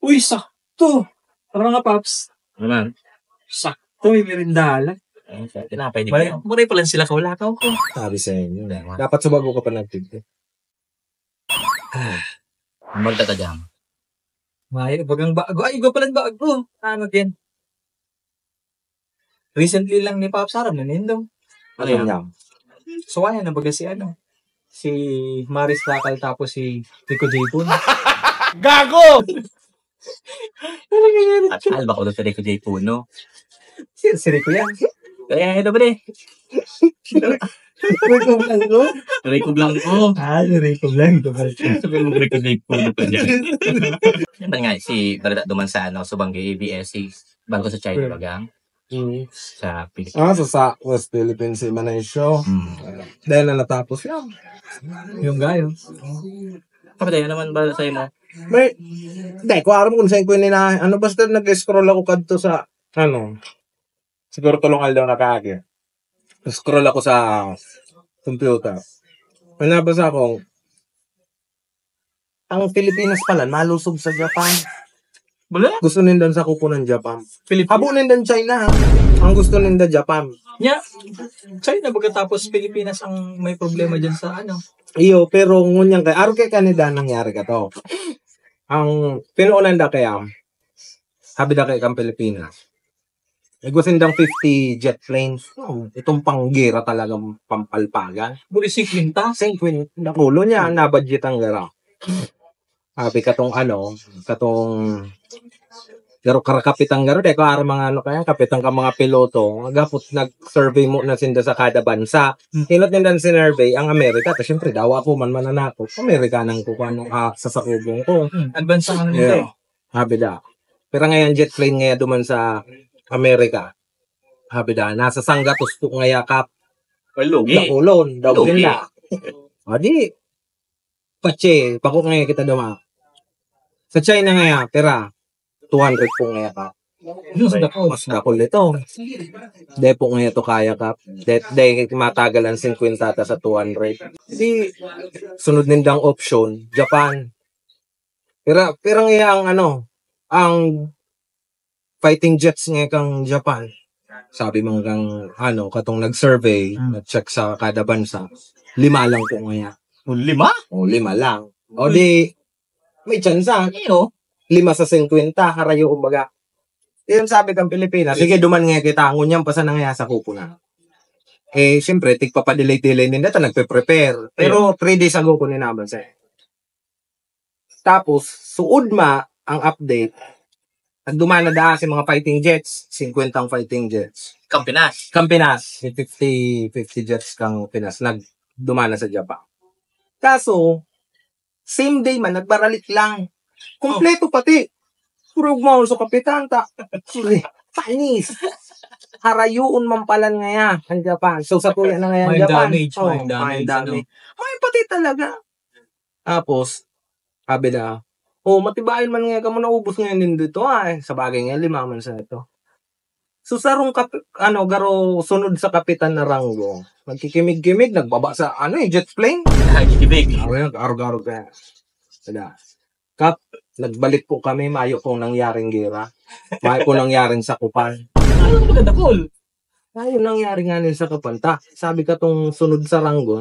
Uy, sakto. Tara nga, Paps. Ano man? Sakto, may merindahan. Tinapay di ba? Muray pa lang sila kaulakaw ko. Sabi sa inyo. Dapat subago ka pa nagtigil. Magtatadam. May bagang bago. Ay, iba pala bago. Ano din? Recently lang ni Paps Aram na nindong. Ano yan? So, ayan, nabaga si ano? Si Maris Racal tapos si Rico J. Poon. Gago! At alba ko doon sa Rico J. Puno. Si Rico yan. Kaya ito ba rin? Rico Blanco? Rico Blanco. Si Rico Blanco. Sabi mo Rico J. Puno pa dyan. Yan nga, si Barada duman sa Subangay ABS-C. Bago sa China bagang. Sa Pilipinas. Sa West Philippines si Manay Show. Dahil na natapos yan. Yung gayo. Kapatay, ano naman ba sa'yo mo? May, hindi, kung aram kung saan ko nina, basta nag-scroll ako kadto sa, siguro tulungan daw na kaagi. Scroll ako sa computer. May nabasa ko, ang Pilipinas pala, malusog sa Japan. Bala? Gusto nindan sa kuko ng Japan. Pilipinas? Habo nindan China, ang gusto nindan Japan. Yeah. China baga tapos Pilipinas ang may problema dyan sa ano. Iyo, pero ngunyang kay, aro kay kanida nangyari ka to. Ang pinuunan da kaya, habi da kay kang Pilipinas. Igusin dang 50 jet planes. Itong panggira talagang pampalpagan. Muli 50? 50. Nakulo niya, nabudget ang gara. Habi katong garo karakapitang garo, dahil ko mga kaya, kapitang ka mga piloto, gapot nag-survey mo na sinda sa kada bansa. Hinot nindan sinurvey ang Amerika, tapos syempre daw ako mananako. Amerika nang kukuha sa sakubong ko. Advance ang nito eh. Habi da. Pero ngayon jet plane ngayon duman sa Amerika. Habi da, nasa Sangatos po ngayon kap. Lugi. Dakulon, daw nila. Adi, pache, pako ngayon kita duma. Sa China ngayon, pera, 200 po ngayon ka. Mas dakol nito. Dahil po ngayon to kaya ka. Dahil matagalan 50 ta sa 200. Hindi, sunod nindang option, Japan. Pero ngayon ang fighting jets ngayon kang Japan. Sabi mga kang, katong nag-survey, nag-check sa kada bansa, 5 lang po ngayon. 5? O, 5 lang. O di, may tsansa. 5 sa 50, harayo kumbaga. Yan sabi kang Pilipinas. Sige, duman nga kita. Ngunyan pa sa nangyaya sa kupo na. Siyempre, tigpapadelay-delay nila ito, nagpe-prepare. Pero 3 days ago ko ninaban sa'yo. Tapos, suod ang update. Nagdumana da si mga fighting jets. 50 ang fighting jets. Kampinas. 50 jets kang Pinas. Nagdumana sa Japan. Kaso, same day man, nagbaralik lang. Kompleto pati. Purog mo sa kapitan ta. Panis. Harayuon man palan ngaya ang Japan. So sa tuya na ngaya ang Japan. May damage. May pati talaga. Tapos, sabi na, matibayan man nga ka mo naubos ngayon din dito sa bagay nga 5 man sa ito. So sarong garo sunod sa kapitan na ranggo. Magkikimig-kimig, nagbaba sa jet plane. Nagkikimig. Garo-garo ka. Kap, nagbalik po kami, mayo pong nangyaring gira. Mayo po nangyaring sakupan. Ano maganda cool? Mayo nangyari nga sa kapanta. Sabi ka tong sunod sa ranggo.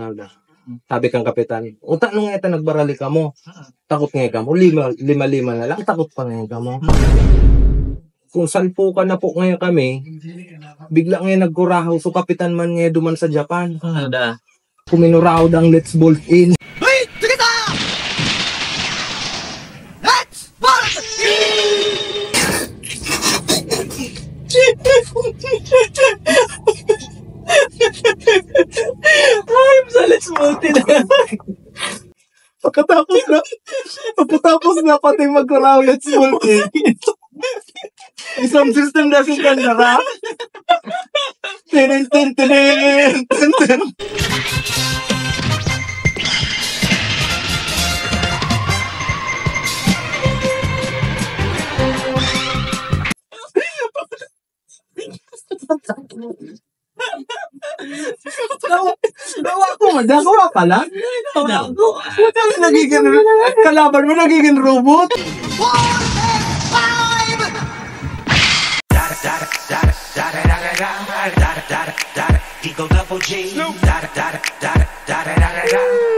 Sabi kang kapitan, utak nung ito nagbarali ka mo. Takot nga ka mo. 5 na lang. Takot pa nga ka mo. Kung salpo ka na po ngayon kami, bigla ngayon nagkurahaw. So kapitan man ngayon duman sa Japan. Ano da? Kuminurahaw dang let's bolt in. Ay, let's multi na. Pagkatapos na pati magkuraw let's multi. Isang system na si Kandara. Tinin. Nagawa ka lang? Nagiging, kalaban mo nagiging robot? Eagle Double G. Da da da da da da da da da da.